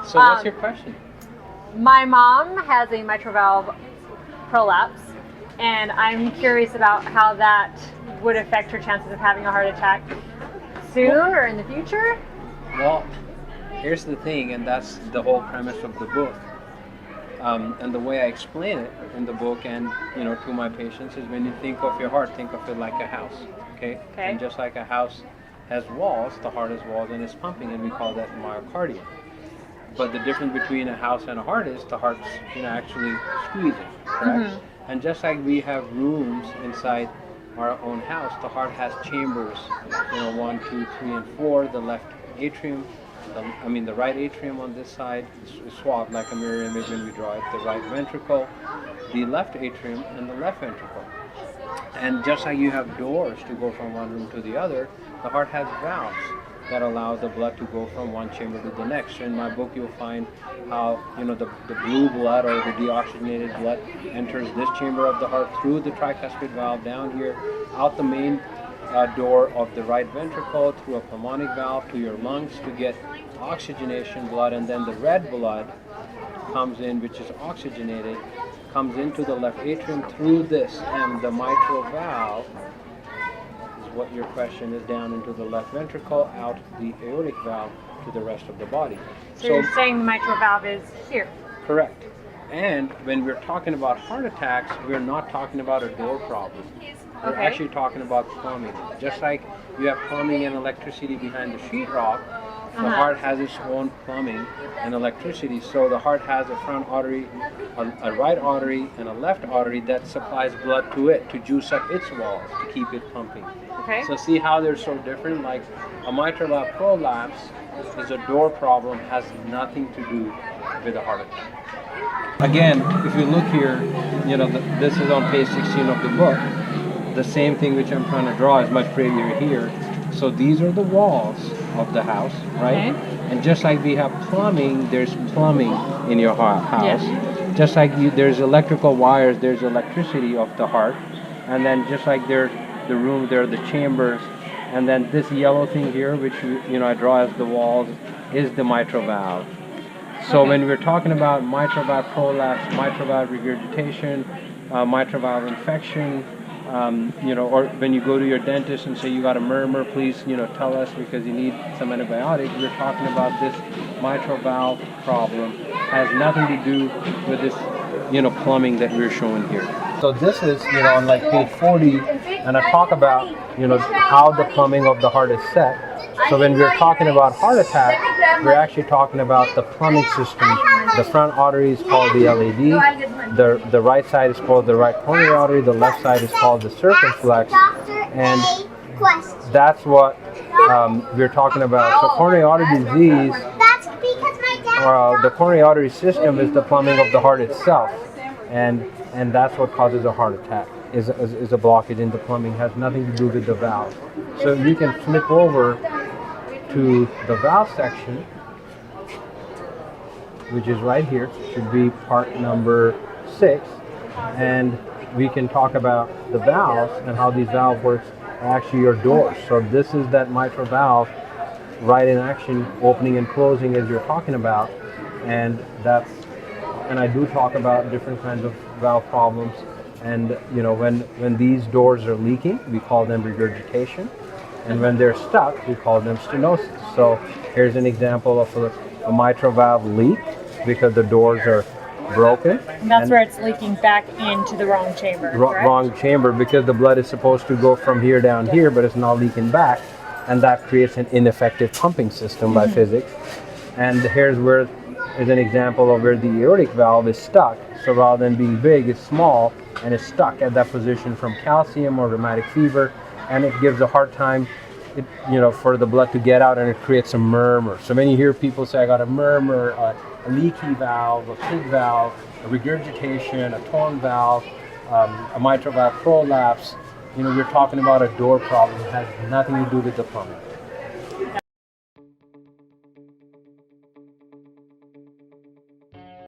So what's your question? My mom has a mitral valve prolapse, and I'm curious about how that would affect her chances of having a heart attack soon or in the future. Well, here's the thing, and that's the whole premise of the book. And the way I explain it in the book and to my patients is when you think of your heart, think of it like a house. Okay? And just like a house has walls, the heart has walls and is pumping, and we call that myocardium. But the difference between a house and a heart is the heart's actually squeezing, correct? Mm-hmm. And just like we have rooms inside our own house, the heart has chambers, 1, 2, 3, and 4. The left atrium, the right atrium on this side is swapped like a mirror image when we draw it. The right ventricle, the left atrium, and the left ventricle. And just like you have doors to go from one room to the other, the heart has valves that allow the blood to go from one chamber to the next. So in my book, you'll find how the blue blood or the deoxygenated blood enters this chamber of the heart through the tricuspid valve down here, out the main door of the right ventricle, through a pulmonic valve to your lungs to get oxygenation blood, and then the red blood comes in, which is oxygenated, comes into the left atrium through this, and the mitral valve, what your question is, down into the left ventricle, out the aortic valve to the rest of the body. So you're saying the mitral valve is here? Correct. And when we're talking about heart attacks, we're not talking about a door problem. We're actually talking about plumbing. Just like you have plumbing and electricity behind the sheetrock, the heart has its own plumbing and electricity. So the heart has a front artery, a right artery, and a left artery that supplies blood to it to juice up its walls to keep it pumping. Okay. So see how they're so different? Like a mitral valve prolapse is a door problem, has nothing to do with a heart attack. Again, if you look here, this is on page 16 of the book. The same thing which I'm trying to draw is much prettier here. So these are the walls of the house, right? Okay. And just like we have plumbing, there's plumbing in your house. Yes. Just like there's electrical wires, there's electricity of the heart. And then just like there's the room, there are the chambers. And then this yellow thing here, which I draw as the walls, is the mitral valve. So when we're talking about mitral valve prolapse, mitral valve regurgitation, mitral valve infection, or when you go to your dentist and say you got a murmur, please, tell us because you need some antibiotics. We're talking about this mitral valve problem. Has nothing to do with this, plumbing that we're showing here. So this is, on like page 40, and I talk about, how the plumbing of the heart is set. So when we're talking about heart attack, we're actually talking about the plumbing system. The front artery is called the LAD. The right side is called the right coronary artery. The left side is called the circumflex. And that's what we're talking about. So coronary artery disease, the coronary artery system is the plumbing of the heart itself. And that's what causes a heart attack, is a blockage in the plumbing. Has nothing to do with the valve. So you can flip over to the valve section, which is right here, should be part number 6, and we can talk about the valves and how these valves work, actually your doors. So this is that mitral valve right in action, opening and closing as you're talking about, and I do talk about different kinds of valve problems. And when these doors are leaking, we call them regurgitation, and when they're stuck, we call them stenosis. So here's an example of a mitral valve leak because the doors are broken. And that's where it's leaking back into the wrong chamber. Wrong chamber, because the blood is supposed to go from here down here, but it's now leaking back, and that creates an ineffective pumping system by physics. And here's where is an example of where the aortic valve is stuck. So rather than being big, it's small, and it's stuck at that position from calcium or rheumatic fever, and it gives a hard time, for the blood to get out, and it creates a murmur. So when you hear people say, I got a murmur, a leaky valve, a pig valve, a regurgitation, a torn valve, a mitral valve prolapse, we're talking about a door problem. It has nothing to do with the plumbing.